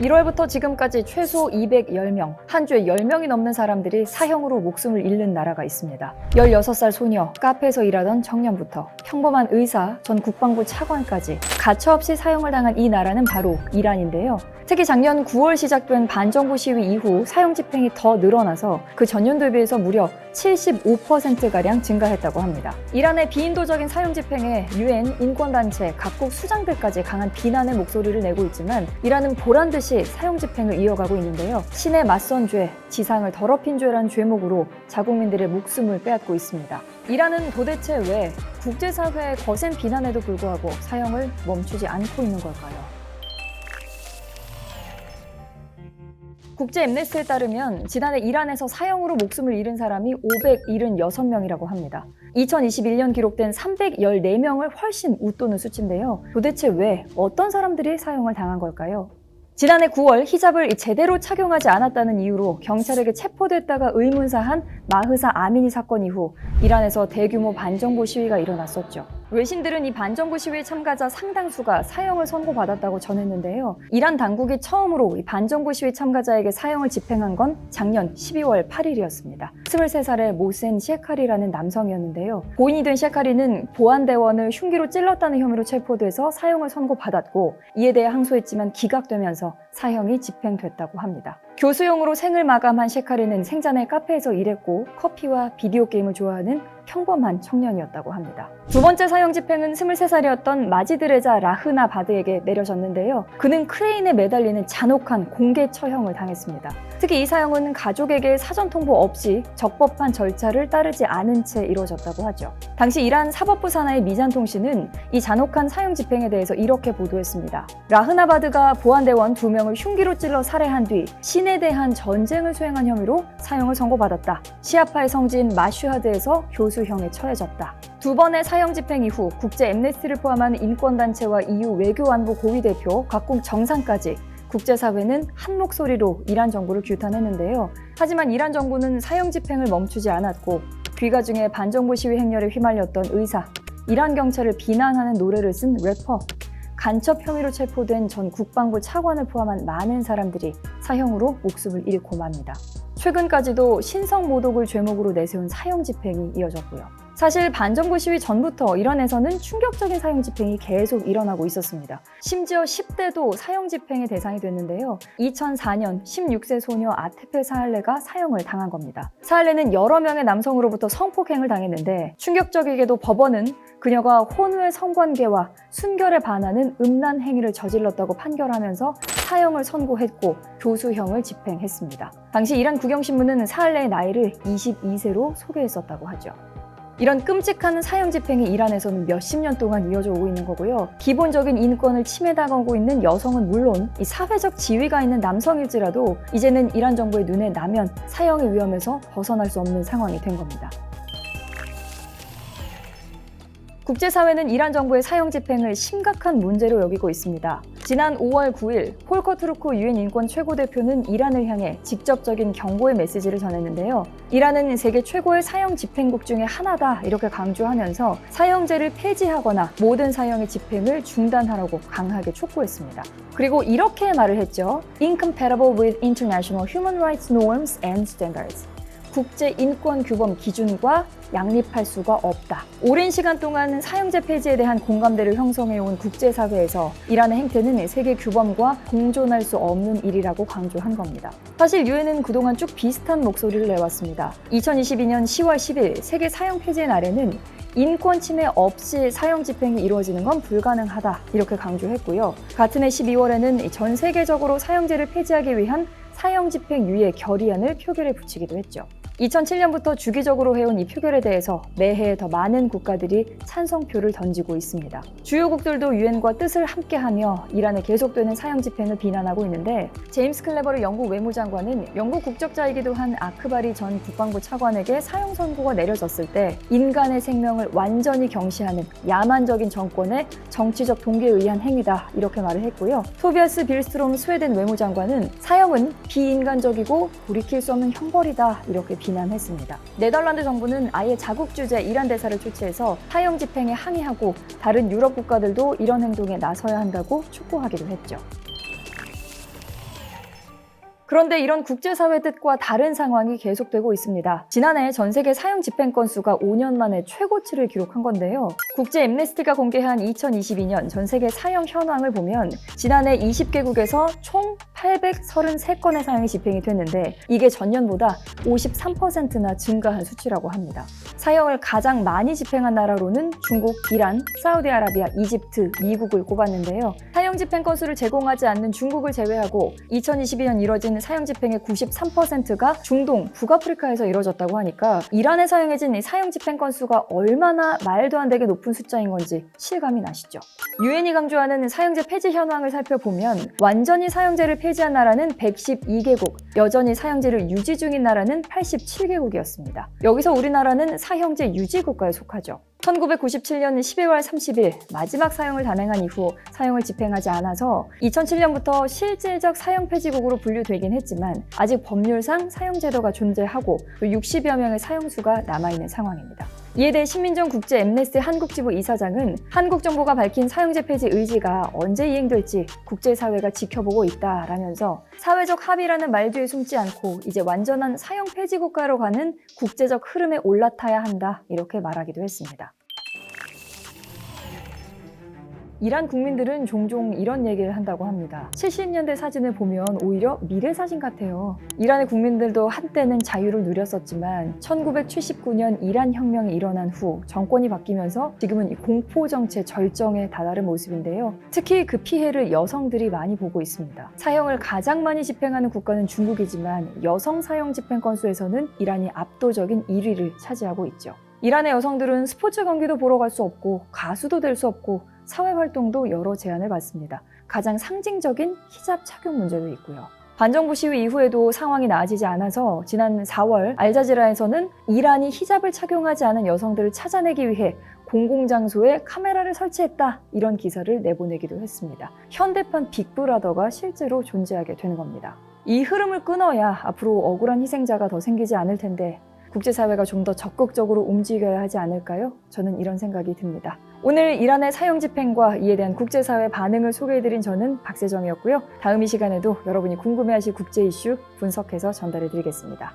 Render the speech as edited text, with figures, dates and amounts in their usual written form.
1월부터 지금까지 최소 210명, 한 주에 10명이 넘는 사람들이 사형으로 목숨을 잃는 나라가 있습니다. 16살 소녀, 카페에서 일하던 청년부터 평범한 의사, 전 국방부 차관까지 가차없이 사형을 당한 이 나라는 바로 이란인데요. 특히 작년 9월 시작된 반정부 시위 이후 사형 집행이 더 늘어나서 그 전년도에 비해서 무려 75%가량 증가했다고 합니다. 이란의 비인도적인 사형 집행에 유엔, 인권단체, 각국 수장들까지 강한 비난의 목소리를 내고 있지만 이란은 보란듯이 사형 집행을 이어가고 있는데요. 신에 맞선 죄, 지상을 더럽힌 죄라는 죄목으로 자국민들의 목숨을 빼앗고 있습니다. 이란은 도대체 왜 국제사회의 거센 비난에도 불구하고 사형을 멈추지 않고 있는 걸까요? 국제 엠네스티에 따르면 지난해 이란에서 사형으로 목숨을 잃은 사람이 576명이라고 합니다. 2021년 기록된 314명을 훨씬 웃도는 수치인데요. 도대체 왜 어떤 사람들이 사형을 당한 걸까요? 지난해 9월 히잡을 제대로 착용하지 않았다는 이유로 경찰에게 체포됐다가 의문사한 마흐사 아미니 사건 이후 이란에서 대규모 반정부 시위가 일어났었죠. 외신들은 이 반정부 시위 참가자 상당수가 사형을 선고받았다고 전했는데요. 이란 당국이 처음으로 이 반정부 시위 참가자에게 사형을 집행한 건 작년 12월 8일이었습니다. 23살의 모센 셰카리라는 남성이었는데요. 고인이 된 셰카리는 보안대원을 흉기로 찔렀다는 혐의로 체포돼서 사형을 선고받았고 이에 대해 항소했지만 기각되면서 사형이 집행됐다고 합니다. 교수용으로 생을 마감한 셰카리는 생전에 카페에서 일했고 커피와 비디오 게임을 좋아하는 평범한 청년이었다고 합니다. 두 번째 사형 집행은 23살이었던 마지드레자 라흐나 바드에게 내려졌는데요. 그는 크레인에 매달리는 잔혹한 공개 처형을 당했습니다. 특히 이 사형은 가족에게 사전 통보 없이 적법한 절차를 따르지 않은 채 이루어졌다고 하죠. 당시 이란 사법부 산하의 미잔통신은 이 잔혹한 사형 집행에 대해서 이렇게 보도했습니다. 라흐나 바드가 보안대원 2명을 흉기로 찔러 살해한 뒤 신에 대한 전쟁을 수행한 혐의로 사형을 선고받았다. 시아파의 성지인 마슈하드에서 교수형에 처해졌다. 두 번의 사형 집행 이후 국제 엠네스티를 포함한 인권단체와 EU 외교안보 고위대표, 각국 정상까지 국제사회는 한 목소리로 이란 정부를 규탄했는데요. 하지만 이란 정부는 사형 집행을 멈추지 않았고 귀가 중에 반정부 시위 행렬에 휘말렸던 의사, 이란 경찰을 비난하는 노래를 쓴 래퍼, 간첩 혐의로 체포된 전 국방부 차관을 포함한 많은 사람들이 사형으로 목숨을 잃고 맙니다. 최근까지도 신성모독을 죄목으로 내세운 사형 집행이 이어졌고요. 사실 반정부 시위 전부터 이란에서는 충격적인 사형 집행이 계속 일어나고 있었습니다. 심지어 10대도 사형 집행의 대상이 됐는데요. 2004년 16세 소녀 아테페 사할레가 사형을 당한 겁니다. 사할레는 여러 명의 남성으로부터 성폭행을 당했는데 충격적이게도 법원은 그녀가 혼외 성관계와 순결에 반하는 음란 행위를 저질렀다고 판결하면서 사형을 선고했고 교수형을 집행했습니다. 당시 이란 국영신문은 사할레의 나이를 22세로 소개했었다고 하죠. 이런 끔찍한 사형 집행이 이란에서는 몇십 년 동안 이어져 오고 있는 거고요. 기본적인 인권을 침해당하고 있는 여성은 물론 이 사회적 지위가 있는 남성일지라도 이제는 이란 정부의 눈에 나면 사형의 위험에서 벗어날 수 없는 상황이 된 겁니다. 국제사회는 이란 정부의 사형 집행을 심각한 문제로 여기고 있습니다. 지난 5월 9일 폴커 투르크 유엔 인권 최고대표는 이란을 향해 직접적인 경고의 메시지를 전했는데요. 이란은 세계 최고의 사형 집행국 중에 하나다 이렇게 강조하면서 사형제를 폐지하거나 모든 사형의 집행을 중단하라고 강하게 촉구했습니다. 그리고 이렇게 말을 했죠. Incompatible with international human rights norms and standards. 국제 인권 규범 기준과 양립할 수가 없다. 오랜 시간 동안 사형제 폐지에 대한 공감대를 형성해온 국제사회에서 이란의 행태는 세계 규범과 공존할 수 없는 일이라고 강조한 겁니다. 사실 유엔은 그동안 쭉 비슷한 목소리를 내왔습니다. 2022년 10월 10일 세계 사형 폐지의 날에는 인권 침해 없이 사형 집행이 이루어지는 건 불가능하다 이렇게 강조했고요. 같은 해 12월에는 전 세계적으로 사형제를 폐지하기 위한 사형 집행 유예 결의안을 표결에 붙이기도 했죠. 2007년부터 주기적으로 해온 이 표결에 대해서 매해 더 많은 국가들이 찬성표를 던지고 있습니다. 주요국들도 유엔과 뜻을 함께하며 이란의 계속되는 사형 집행을 비난하고 있는데 제임스 클레버르 영국 외무장관은 영국 국적자이기도 한 아크바리 전 국방부 차관에게 사형 선고가 내려졌을 때 인간의 생명을 완전히 경시하는 야만적인 정권의 정치적 동기에 의한 행위다 이렇게 말을 했고요. 토비아스 빌스트롬 스웨덴 외무장관은 사형은 비인간적이고 돌이킬 수 없는 형벌이다 이렇게 비난했습니다. 네덜란드 정부는 아예 자국 주재 이란 대사를 초치해서 사형 집행에 항의하고 다른 유럽 국가들도 이런 행동에 나서야 한다고 촉구하기도 했죠. 그런데 이런 국제사회 뜻과 다른 상황이 계속되고 있습니다. 지난해 전 세계 사형 집행 건수가 5년 만에 최고치를 기록한 건데요. 국제 앰네스티가 공개한 2022년 전 세계 사형 현황을 보면 지난해 20개국에서 총 833건의 사형이 집행이 됐는데 이게 전년보다 53%나 증가한 수치라고 합니다. 사형을 가장 많이 집행한 나라로는 중국, 이란, 사우디아라비아, 이집트, 미국을 꼽았는데요. 사형 집행 건수를 제공하지 않는 중국을 제외하고 2022년 이뤄진 사형 집행의 93%가 중동, 북아프리카에서 이뤄졌다고 하니까 이란에 사용해진 이 사형 집행 건수가 얼마나 말도 안 되게 높은 숫자인 건지 실감이 나시죠? 유엔이 강조하는 사형제 폐지 현황을 살펴보면 완전히 사형제를 폐지한 나라는 112개국, 여전히 사형제를 유지 중인 나라는 87개국이었습니다. 여기서 우리나라는 사형제 유지 국가에 속하죠. 1997년 12월 30일 마지막 사형을 단행한 이후 사형을 집행하지 않아서 2007년부터 실질적 사형 폐지국으로 분류되긴 했지만 아직 법률상 사형 제도가 존재하고 또 60여 명의 사형수가 남아있는 상황입니다. 이에 대해 신민정 국제 앰네스티 한국지부 이사장은 한국 정부가 밝힌 사형제 폐지 의지가 언제 이행될지 국제사회가 지켜보고 있다라면서 사회적 합의라는 말 뒤에 숨지 않고 이제 완전한 사형 폐지 국가로 가는 국제적 흐름에 올라타야 한다 이렇게 말하기도 했습니다. 이란 국민들은 종종 이런 얘기를 한다고 합니다. 70년대 사진을 보면 오히려 미래 사진 같아요. 이란의 국민들도 한때는 자유를 누렸었지만 1979년 이란 혁명이 일어난 후 정권이 바뀌면서 지금은 공포 정체 절정에 다다른 모습인데요. 특히 그 피해를 여성들이 많이 보고 있습니다. 사형을 가장 많이 집행하는 국가는 중국이지만 여성 사형 집행 건수에서는 이란이 압도적인 1위를 차지하고 있죠. 이란의 여성들은 스포츠 경기도 보러 갈 수 없고 가수도 될 수 없고 사회활동도 여러 제한을 받습니다. 가장 상징적인 히잡 착용 문제도 있고요. 반정부 시위 이후에도 상황이 나아지지 않아서 지난 4월 알자지라에서는 이란이 히잡을 착용하지 않은 여성들을 찾아내기 위해 공공장소에 카메라를 설치했다 이런 기사를 내보내기도 했습니다. 현대판 빅브라더가 실제로 존재하게 되는 겁니다. 이 흐름을 끊어야 앞으로 억울한 희생자가 더 생기지 않을 텐데 국제사회가 좀 더 적극적으로 움직여야 하지 않을까요? 저는 이런 생각이 듭니다. 오늘 이란의 사형 집행과 이에 대한 국제사회 반응을 소개해드린 저는 박세정이었고요. 다음 이 시간에도 여러분이 궁금해하실 국제 이슈 분석해서 전달해드리겠습니다.